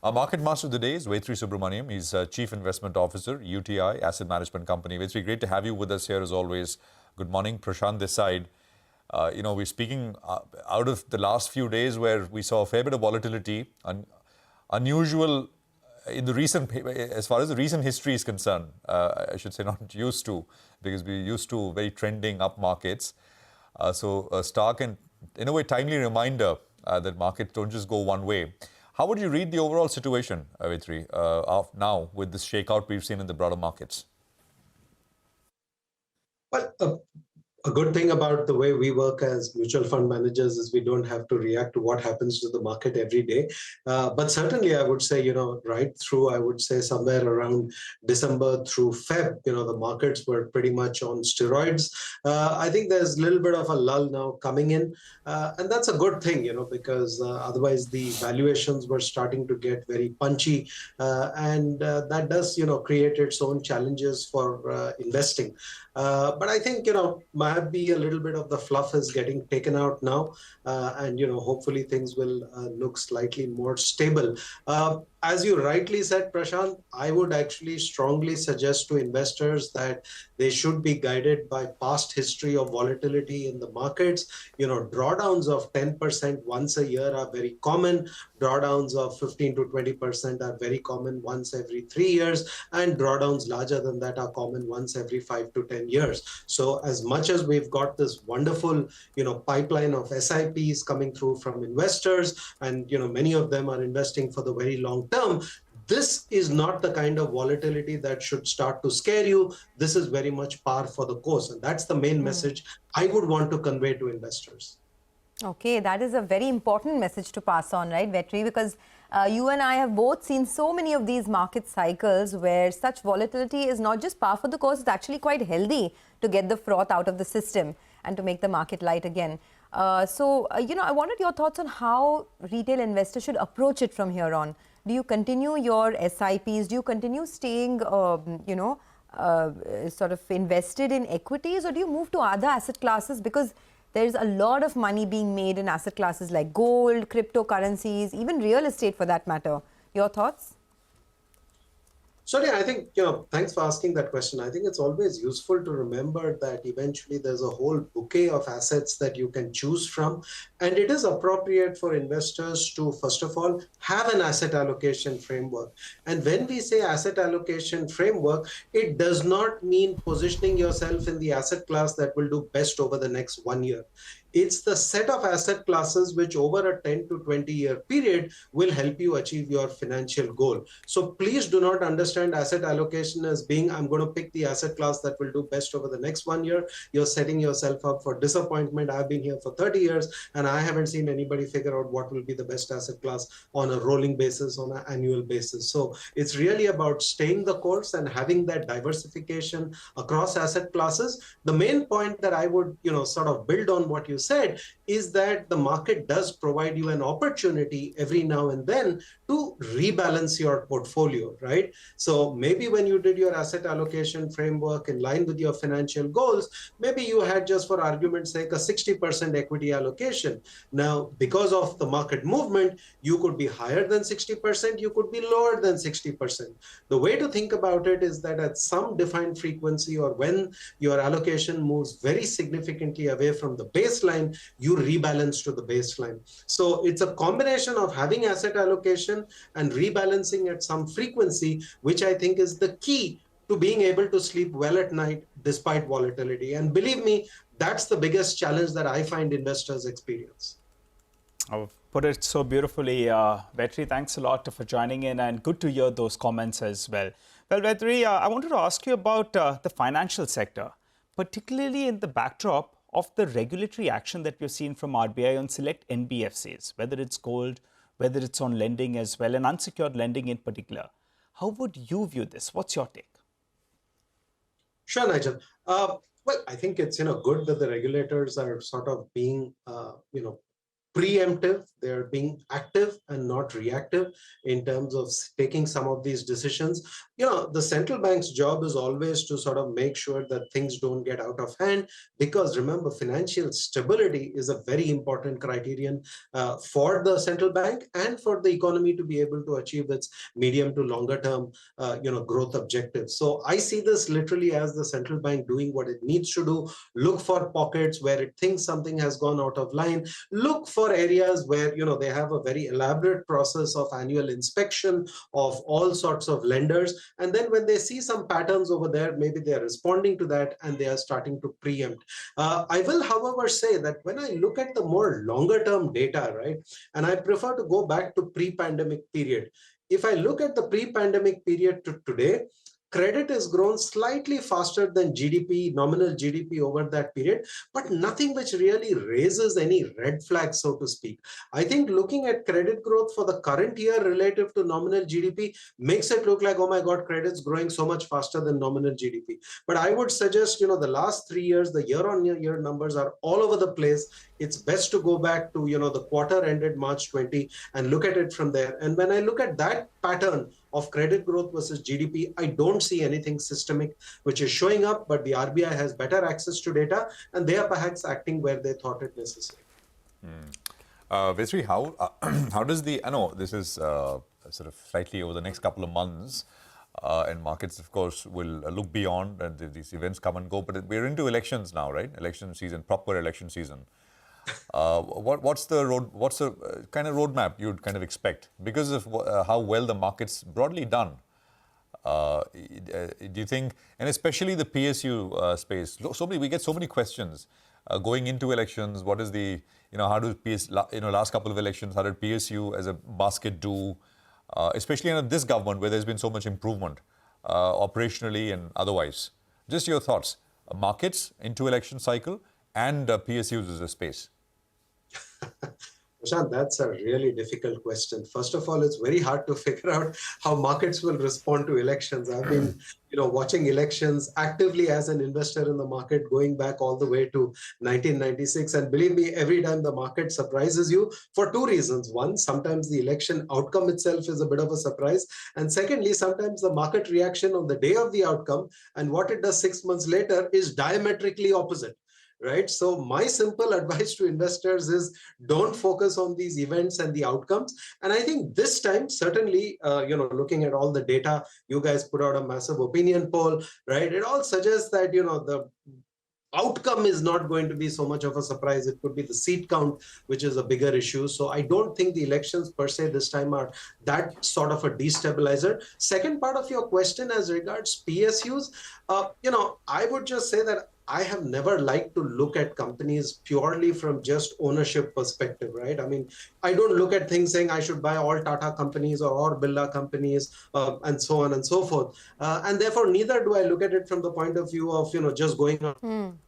Our market master of the day is Vetri Subramaniam. He's Chief Investment Officer, UTI, Asset Management Company. Vetri, great to have you with us here as always. Good morning, Prashant this side. We're speaking out of the last few days where we saw a fair bit of volatility, unusual in the recent, as far as the recent history is concerned. I should say not used to, because we're used to very trending up markets. So a stark and, in a way, timely reminder that markets don't just go one way. How would you read the overall situation, Vetri, now with this shakeout we've seen in the broader markets? Well, a good thing about the way we work as mutual fund managers is we don't have to react to what happens to the market every day. But certainly, I would say, right through, I would say somewhere around December through Feb, the markets were pretty much on steroids. I think there's a little bit of a lull now coming in. And that's a good thing, because otherwise the valuations were starting to get very punchy. And that does, create its own challenges for investing. But I think, might be a little bit of the fluff is getting taken out now. And, hopefully things will look slightly more stable. As you rightly said, Prashant, I would actually strongly suggest to investors that they should be guided by past history of volatility in the markets. Drawdowns of 10% once a year are very common. Drawdowns of 15 to 20% are very common once every 3 years. And drawdowns larger than that are common once every 5 to 10 years. So as much as we've got this wonderful, pipeline of SIPs coming through from investors, and, many of them are investing for the very long term, this is not the kind of volatility that should start to scare you. This is very much par for the course. And that's the main message I would want to convey to investors. Okay, that is a very important message to pass on, right, Vetri? Because you and I have both seen so many of these market cycles where such volatility is not just par for the course, it's actually quite healthy to get the froth out of the system and to make the market light again. I wanted your thoughts on how retail investors should approach it from here on. Do you continue your SIPs? Do you continue staying, sort of invested in equities, or do you move to other asset classes? Because there's a lot of money being made in asset classes like gold, cryptocurrencies, even real estate for that matter. Your thoughts? Sonia, I think, thanks for asking that question. I think it's always useful to remember that eventually there's a whole bouquet of assets that you can choose from. And it is appropriate for investors to, first of all, have an asset allocation framework. And when we say asset allocation framework, it does not mean positioning yourself in the asset class that will do best over the next 1 year. It's the set of asset classes which over a 10 to 20-year period will help you achieve your financial goal. So please do not understand asset allocation as being, I'm going to pick the asset class that will do best over the next 1 year. You're setting yourself up for disappointment. I've been here for 30 years and I haven't seen anybody figure out what will be the best asset class on a rolling basis, on an annual basis. So it's really about staying the course and having that diversification across asset classes. The main point that I would, sort of build on what you said is that the market does provide you an opportunity every now and then to rebalance your portfolio, right? So maybe when you did your asset allocation framework in line with your financial goals, maybe you had, just for argument's sake, a 60% equity allocation. Now, because of the market movement, you could be higher than 60%, you could be lower than 60%. The way to think about it is that at some defined frequency, or when your allocation moves very significantly away from the baseline, you rebalance to the baseline. So it's a combination of having asset allocation and rebalancing at some frequency, which I think is the key to being able to sleep well at night despite volatility. And believe me, that's the biggest challenge that I find investors experience. Oh, put it so beautifully, Vetri. Thanks a lot for joining in, and good to hear those comments as well. Well, Vetri, I wanted to ask you about the financial sector, particularly in the backdrop of the regulatory action that we've seen from RBI on select NBFCs, whether it's gold, whether it's on lending as well, and unsecured lending in particular. How would you view this? What's your take? Sure, Nigel. Well, I think it's good that the regulators are sort of being preemptive. They're being active and not reactive in terms of taking some of these decisions. The central bank's job is always to sort of make sure that things don't get out of hand, because remember, financial stability is a very important criterion for the central bank and for the economy to be able to achieve its medium to longer term growth objectives. So I see this literally as the central bank doing what it needs to do. Look for pockets where it thinks something has gone out of line. Look for areas where they have a very elaborate process of annual inspection of all sorts of lenders, and then when they see some patterns over there, maybe they are responding to that and they are starting to preempt. I will, however, say that when I look at the more longer term data, right, and I prefer to go back to pre-pandemic period. If I look at the pre-pandemic period to today, credit has grown slightly faster than GDP, nominal GDP over that period, but nothing which really raises any red flags, so to speak. I think looking at credit growth for the current year relative to nominal GDP makes it look like, oh my God, credit's growing so much faster than nominal GDP. But I would suggest, the last 3 years, the year-on-year numbers are all over the place. It's best to go back to, the quarter ended March 20 and look at it from there. And when I look at that pattern of credit growth versus GDP, I don't see anything systemic which is showing up, but the RBI has better access to data and they are perhaps acting where they thought it necessary. Vetri, how does I know this is sort of slightly over the next couple of months, and markets, of course, will look beyond, and these events come and go, but we're into elections now, right? Election season, proper election season. What's the kind of roadmap you'd kind of expect because of how well the market's broadly done? Do you think, and especially the PSU space, we get so many questions going into elections. What is the, how do last couple of elections, how did PSU as a basket do, especially in this government where there's been so much improvement operationally and otherwise? Just your thoughts, markets into election cycle and PSUs as a space. Prashant, that's a really difficult question. First of all, it's very hard to figure out how markets will respond to elections. I've been, watching elections actively as an investor in the market going back all the way to 1996. And believe me, every time the market surprises you for two reasons. One, sometimes the election outcome itself is a bit of a surprise. And secondly, sometimes the market reaction on the day of the outcome and what it does 6 months later is diametrically opposite. Right. So my simple advice to investors is don't focus on these events and the outcomes. And I think this time, certainly, looking at all the data, you guys put out a massive opinion poll, right? It all suggests that, the outcome is not going to be so much of a surprise. It could be the seat count, which is a bigger issue. So I don't think the elections per se this time are that sort of a destabilizer. Second part of your question as regards PSUs, I would just say that I have never liked to look at companies purely from just ownership perspective, right? I mean, I don't look at things saying I should buy all Tata companies or all Birla companies and so on and so forth. And therefore, neither do I look at it from the point of view of, just going on